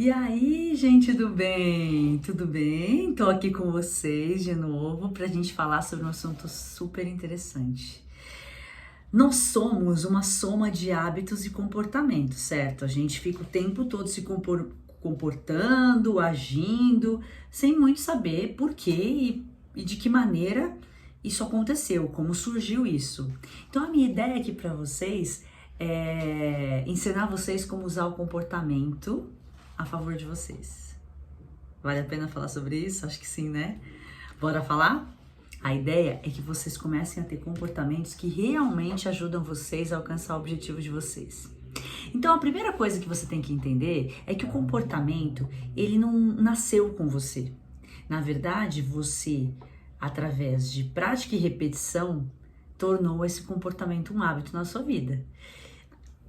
E aí, gente do bem? Tudo bem? Tô aqui com vocês de novo pra gente falar sobre um assunto super interessante. Nós somos uma soma de hábitos e comportamentos, certo? A gente fica o tempo todo se comportando, agindo, sem muito saber por quê e de que maneira isso aconteceu, como surgiu isso. Então, a minha ideia aqui para vocês é ensinar vocês como usar o comportamento a favor de vocês. Vale a pena falar sobre isso? Acho que sim, né? Bora falar? A ideia é que vocês comecem a ter comportamentos que realmente ajudam vocês a alcançar o objetivo de vocês. Então, a primeira coisa que você tem que entender é que o comportamento, ele não nasceu com você. Na verdade, você, através de prática e repetição, tornou esse comportamento um hábito na sua vida.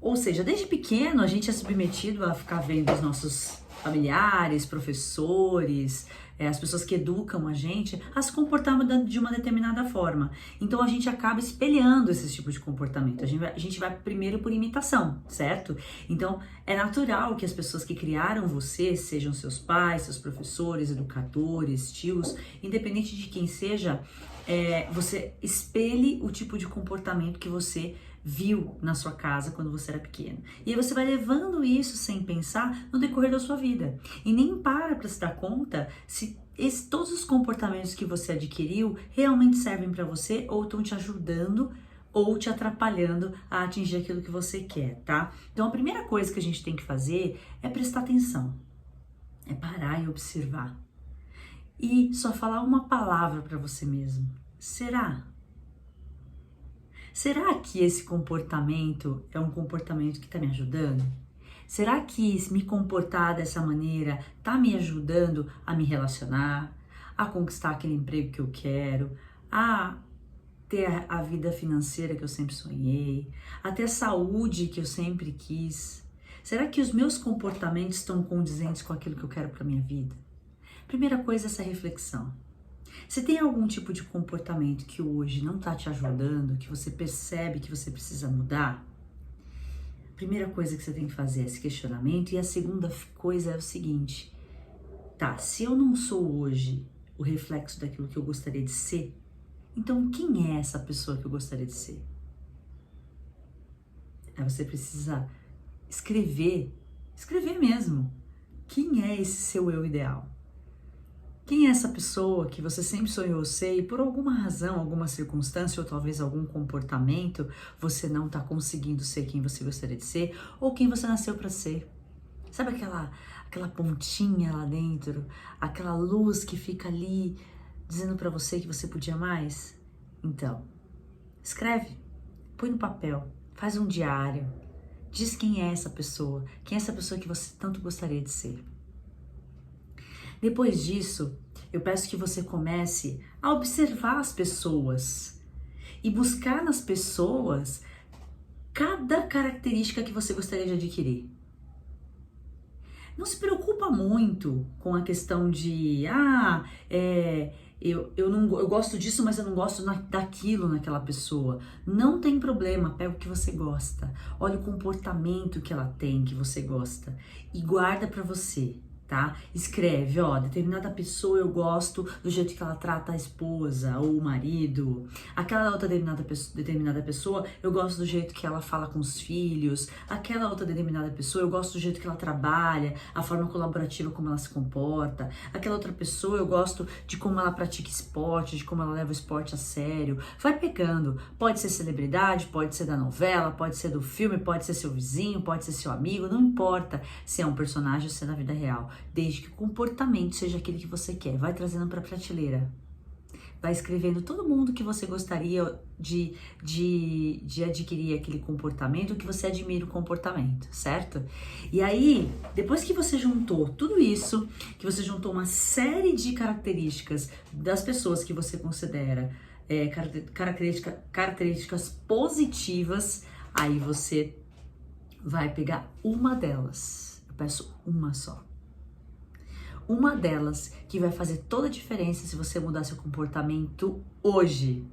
Ou seja, desde pequeno a gente é submetido a ficar vendo os nossos familiares, professores, as pessoas que educam a gente se comportar de uma determinada forma. Então a gente acaba espelhando esse tipo de comportamento. A gente vai primeiro por imitação, certo? Então é natural que as pessoas que criaram você, sejam seus pais, seus professores, educadores, tios, independente de quem seja, você espelhe o tipo de comportamento que você viu na sua casa quando você era pequeno. E aí você vai levando isso sem pensar no decorrer da sua vida. E nem para se dar conta se todos os comportamentos que você adquiriu realmente servem para você ou estão te ajudando ou te atrapalhando a atingir aquilo que você quer, tá? Então a primeira coisa que a gente tem que fazer é prestar atenção. É parar e observar. E só falar uma palavra para você mesmo. Será? Será que esse comportamento é um comportamento que está me ajudando? Será que me comportar dessa maneira está me ajudando a me relacionar, a conquistar aquele emprego que eu quero, a ter a vida financeira que eu sempre sonhei, a ter a saúde que eu sempre quis? Será que os meus comportamentos estão condizentes com aquilo que eu quero para minha vida? Primeira coisa é essa reflexão. Se tem algum tipo de comportamento que hoje não está te ajudando, que você percebe que você precisa mudar, a primeira coisa que você tem que fazer é esse questionamento. E a segunda coisa é o seguinte: tá, se eu não sou hoje o reflexo daquilo que eu gostaria de ser, então quem é essa pessoa que eu gostaria de ser? Aí você precisa escrever mesmo. Quem é esse seu eu ideal? Quem é essa pessoa que você sempre sonhou ser e por alguma razão, alguma circunstância ou talvez algum comportamento você não está conseguindo ser quem você gostaria de ser ou quem você nasceu para ser? Sabe aquela pontinha lá dentro, aquela luz que fica ali dizendo para você que você podia mais? Então, escreve, põe no papel, faz um diário, diz quem é essa pessoa que você tanto gostaria de ser. Depois disso, eu peço que você comece a observar as pessoas e buscar nas pessoas cada característica que você gostaria de adquirir. Não se preocupa muito com a questão de, eu gosto disso, mas eu não gosto daquilo naquela pessoa. Não tem problema, pega o que você gosta. Olha o comportamento que ela tem, que você gosta, e guarda pra você. Tá? Escreve, determinada pessoa eu gosto do jeito que ela trata a esposa ou o marido. Aquela outra determinada pessoa eu gosto do jeito que ela fala com os filhos. Aquela outra determinada pessoa eu gosto do jeito que ela trabalha, a forma colaborativa como ela se comporta. Aquela outra pessoa eu gosto de como ela pratica esporte, de como ela leva o esporte a sério. Vai pegando. Pode ser celebridade, pode ser da novela, pode ser do filme, pode ser seu vizinho, pode ser seu amigo. Não importa se é um personagem ou se é na vida real. Desde que o comportamento seja aquele que você quer. Vai trazendo para a prateleira. Vai escrevendo todo mundo que você gostaria de adquirir aquele comportamento, que você admira o comportamento, certo? E aí, depois que você juntou tudo isso, que você juntou uma série de características das pessoas que você considera características positivas, aí você vai pegar uma delas. Eu peço uma só. Uma delas que vai fazer toda a diferença se você mudar seu comportamento hoje.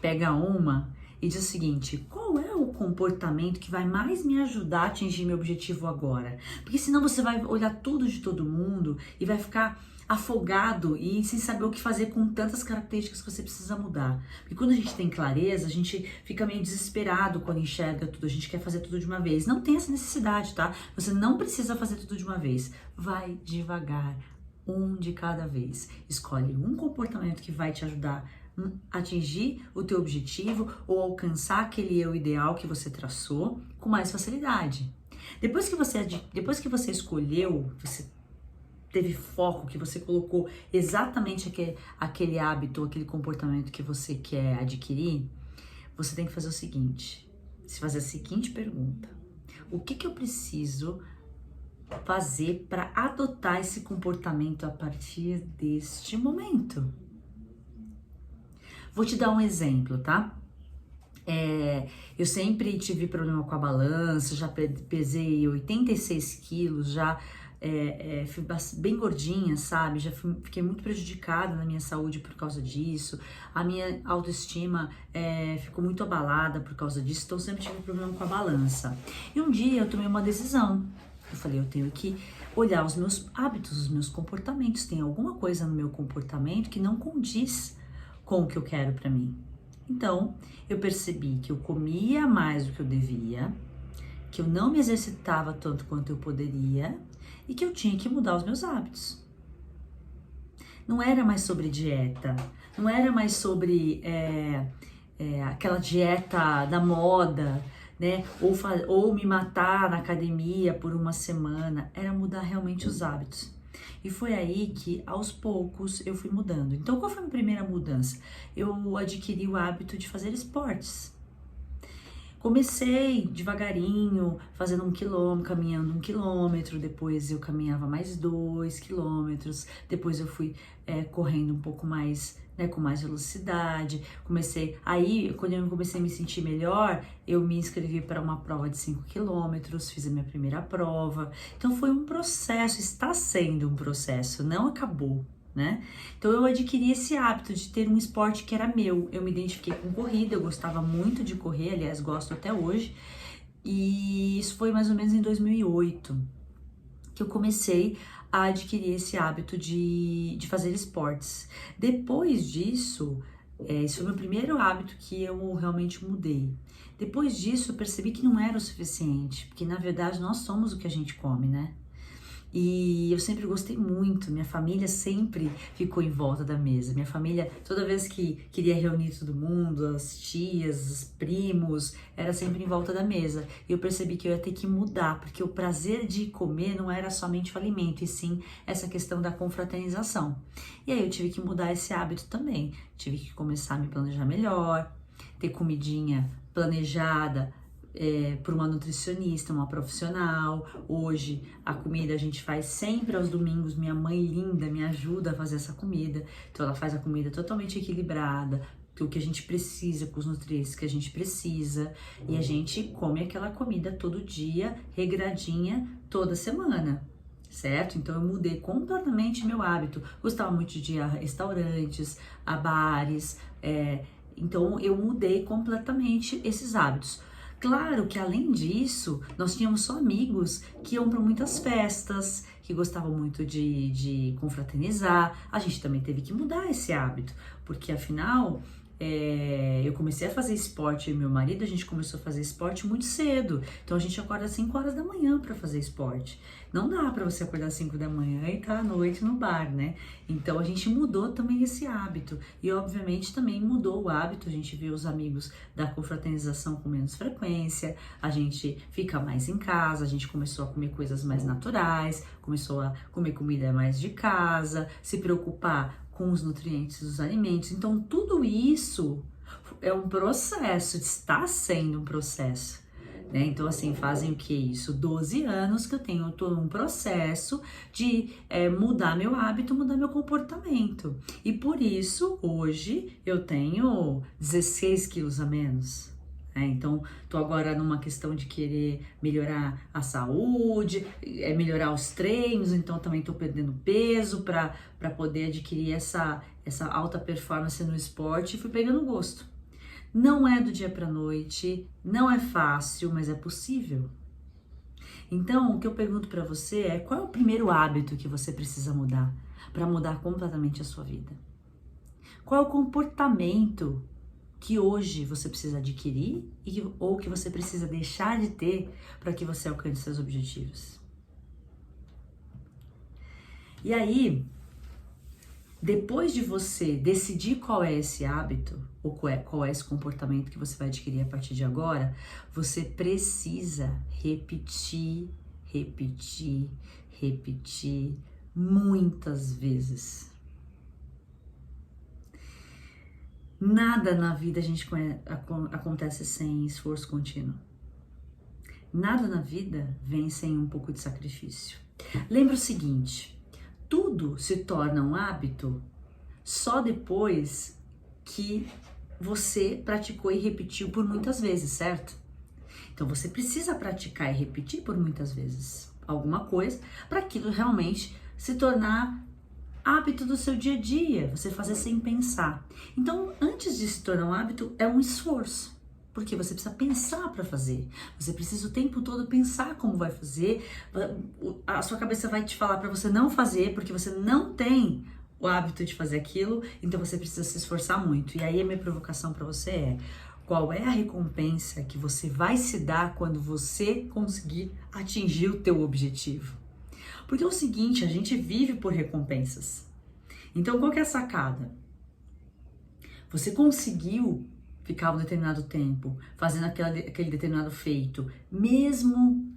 Pega uma e diz o seguinte: qual é o comportamento que vai mais me ajudar a atingir meu objetivo agora? Porque senão você vai olhar tudo de todo mundo e vai ficar afogado e sem saber o que fazer com tantas características que você precisa mudar. Porque quando a gente tem clareza, a gente fica meio desesperado quando enxerga tudo, a gente quer fazer tudo de uma vez. Não tem essa necessidade, tá? Você não precisa fazer tudo de uma vez. Vai devagar, um de cada vez. Escolhe um comportamento que vai te ajudar a atingir o teu objetivo ou alcançar aquele eu ideal que você traçou com mais facilidade. Depois que você escolheu, você teve foco, que você colocou exatamente aquele hábito, aquele comportamento que você quer adquirir, você tem que fazer o seguinte, se fazer a seguinte pergunta: o que eu preciso fazer para adotar esse comportamento a partir deste momento? Vou te dar um exemplo, tá? Eu sempre tive problema com a balança, já pesei 86 quilos, já fui bem gordinha, sabe? Fiquei muito prejudicada na minha saúde por causa disso. A minha autoestima ficou muito abalada por causa disso, então sempre tive problema com a balança. E um dia eu tomei uma decisão. Eu falei, eu tenho que olhar os meus hábitos, os meus comportamentos. Tem alguma coisa no meu comportamento que não condiz com o que eu quero pra mim. Então, eu percebi que eu comia mais do que eu devia, que eu não me exercitava tanto quanto eu poderia e que eu tinha que mudar os meus hábitos. Não era mais sobre dieta, não era mais sobre aquela dieta da moda, né? Ou me matar na academia por uma semana. Era mudar realmente os hábitos. E foi aí que, aos poucos, eu fui mudando. Então, qual foi a minha primeira mudança? Eu adquiri o hábito de fazer esportes. Comecei devagarinho, fazendo 1 quilômetro, caminhando 1 quilômetro, depois eu caminhava mais 2 quilômetros, depois eu fui correndo um pouco mais, né, com mais velocidade. Quando eu comecei a me sentir melhor, eu me inscrevi para uma prova de 5 quilômetros, fiz a minha primeira prova. Então foi um processo, está sendo um processo, não acabou, né? Então eu adquiri esse hábito de ter um esporte que era meu. Eu me identifiquei com corrida, eu gostava muito de correr, aliás, gosto até hoje. E isso foi mais ou menos em 2008 que eu comecei a adquirir esse hábito de fazer esportes. Depois disso, esse foi o meu primeiro hábito que eu realmente mudei. Depois disso, eu percebi que não era o suficiente, porque na verdade nós somos o que a gente come, né? E eu sempre gostei muito, minha família sempre ficou em volta da mesa. Minha família, toda vez que queria reunir todo mundo, as tias, os primos, era sempre em volta da mesa. E eu percebi que eu ia ter que mudar, porque o prazer de comer não era somente o alimento, e sim essa questão da confraternização. E aí eu tive que mudar esse hábito também. Tive que começar a me planejar melhor, ter comidinha planejada, por uma nutricionista, uma profissional. Hoje a comida a gente faz sempre aos domingos. Minha mãe linda me ajuda a fazer essa comida, então ela faz a comida totalmente equilibrada, o que a gente precisa, com os nutrientes que a gente precisa, e a gente come aquela comida todo dia, regradinha, toda semana, certo? Então eu mudei completamente meu hábito. Gostava muito de ir a restaurantes, a bares, então eu mudei completamente esses hábitos. Claro que além disso, nós tínhamos só amigos que iam para muitas festas, que gostavam muito de confraternizar. A gente também teve que mudar esse hábito, porque afinal eu comecei a fazer esporte, e meu marido, a gente começou a fazer esporte muito cedo. Então a gente acorda às 5 horas da manhã para fazer esporte. Não dá para você acordar às 5 da manhã e estar à noite no bar, né? Então a gente mudou também esse hábito. E obviamente também mudou o hábito, a gente vê os amigos da confraternização com menos frequência, a gente fica mais em casa, a gente começou a comer coisas mais naturais, começou a comer comida mais de casa, se preocupar com os nutrientes dos alimentos. Então tudo isso é um processo, está sendo um processo, né? Então assim, fazem o que isso? 12 anos que eu tenho todo um processo de mudar meu hábito, mudar meu comportamento. E por isso, hoje, eu tenho 16 quilos a menos. Então, tô agora numa questão de querer melhorar a saúde, melhorar os treinos, então também tô perdendo peso para poder adquirir essa alta performance no esporte, e fui pegando gosto. Não é do dia para a noite, não é fácil, mas é possível. Então, o que eu pergunto para você é: qual é o primeiro hábito que você precisa mudar para mudar completamente a sua vida? Qual é o comportamento que hoje você precisa adquirir ou que você precisa deixar de ter para que você alcance seus objetivos? E aí, depois de você decidir qual é esse hábito, ou qual é esse comportamento que você vai adquirir a partir de agora, você precisa repetir, repetir, repetir muitas vezes. Nada na vida a gente acontece sem esforço contínuo. Nada na vida vem sem um pouco de sacrifício. Lembra o seguinte: tudo se torna um hábito só depois que você praticou e repetiu por muitas vezes, certo? Então você precisa praticar e repetir por muitas vezes alguma coisa para aquilo realmente se tornar hábito do seu dia a dia, você fazer sem pensar. Então, antes de se tornar um hábito, é um esforço. Porque você precisa pensar para fazer. Você precisa o tempo todo pensar como vai fazer. A sua cabeça vai te falar para você não fazer, porque você não tem o hábito de fazer aquilo. Então você precisa se esforçar muito. E aí a minha provocação para você é: qual é a recompensa que você vai se dar quando você conseguir atingir o teu objetivo? Porque é o seguinte, a gente vive por recompensas. Então qual que é a sacada? Você conseguiu ficar um determinado tempo fazendo aquele determinado feito, mesmo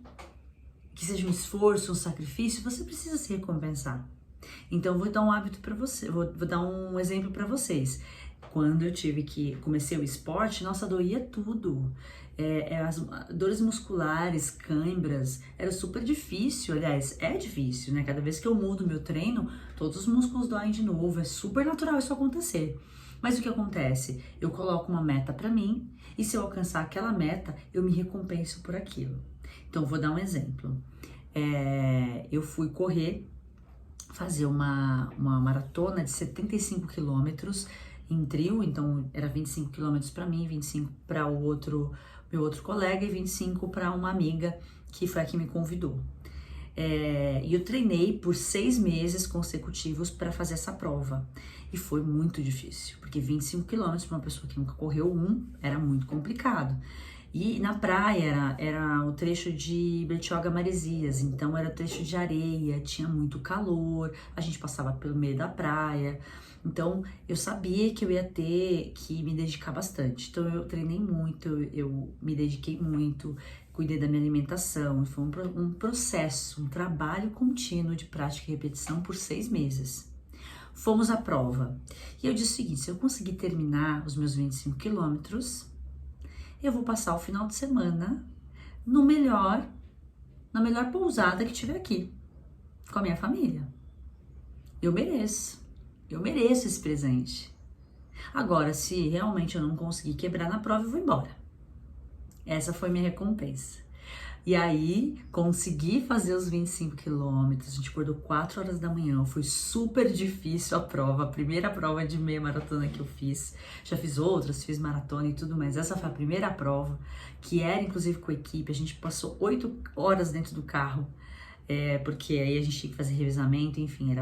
que seja um esforço, um sacrifício, você precisa se recompensar. Então vou dar um hábito para você, vou dar um exemplo para vocês. Quando eu comecei o esporte, nossa, doía tudo. As dores musculares, cãibras, era super difícil. Aliás, é difícil, né? Cada vez que eu mudo meu treino, todos os músculos doem de novo. É super natural isso acontecer. Mas o que acontece? Eu coloco uma meta para mim e se eu alcançar aquela meta, eu me recompenso por aquilo. Então, vou dar um exemplo. Eu fui fazer uma maratona de 75 quilômetros em trio, então era 25 quilômetros para mim, 25 para meu outro colega e 25 para uma amiga que foi a que me convidou. E eu treinei por 6 meses consecutivos para fazer essa prova. E foi muito difícil, porque 25 quilômetros para uma pessoa que nunca correu era muito complicado. E na praia era o trecho de Bertioga Maresias, então era trecho de areia, tinha muito calor, a gente passava pelo meio da praia. Então eu sabia que eu ia ter que me dedicar bastante. Então eu treinei muito, eu me dediquei muito, cuidei da minha alimentação. Foi um processo, um trabalho contínuo de prática e repetição por 6 meses. Fomos à prova. E eu disse o seguinte: se eu conseguir terminar os meus 25 quilômetros, eu vou passar o final de semana na melhor pousada que tiver aqui, com a minha família. Eu mereço esse presente. Agora, se realmente eu não conseguir quebrar na prova, eu vou embora. Essa foi minha recompensa. E aí, consegui fazer os 25 quilômetros, a gente acordou 4 horas da manhã, foi super difícil a prova, a primeira prova de meia maratona que eu fiz. Já fiz outras, fiz maratona e tudo, mas essa foi a primeira prova, que era inclusive com a equipe. A gente passou 8 horas dentro do carro, porque aí a gente tinha que fazer revezamento, enfim,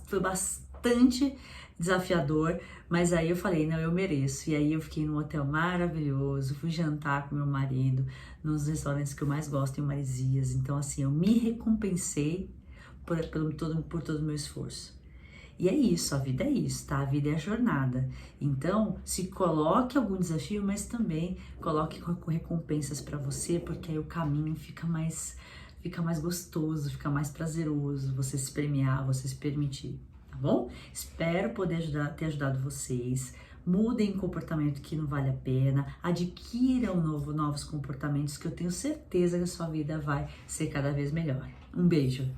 foi bastante desafiador, mas aí eu falei, não, eu mereço. E aí eu fiquei num hotel maravilhoso, fui jantar com meu marido nos restaurantes que eu mais gosto em Maresias. Então assim, eu me recompensei por todo o meu esforço. E é isso, a vida é isso, tá? A vida é a jornada. Então, se coloque algum desafio, mas também coloque com recompensas para você, porque aí o caminho fica mais gostoso, fica mais prazeroso, você se premiar, você se permitir. Tá bom? Espero poder ter ajudado vocês. Mudem comportamento que não vale a pena, adquiram novos comportamentos que eu tenho certeza que a sua vida vai ser cada vez melhor. Um beijo!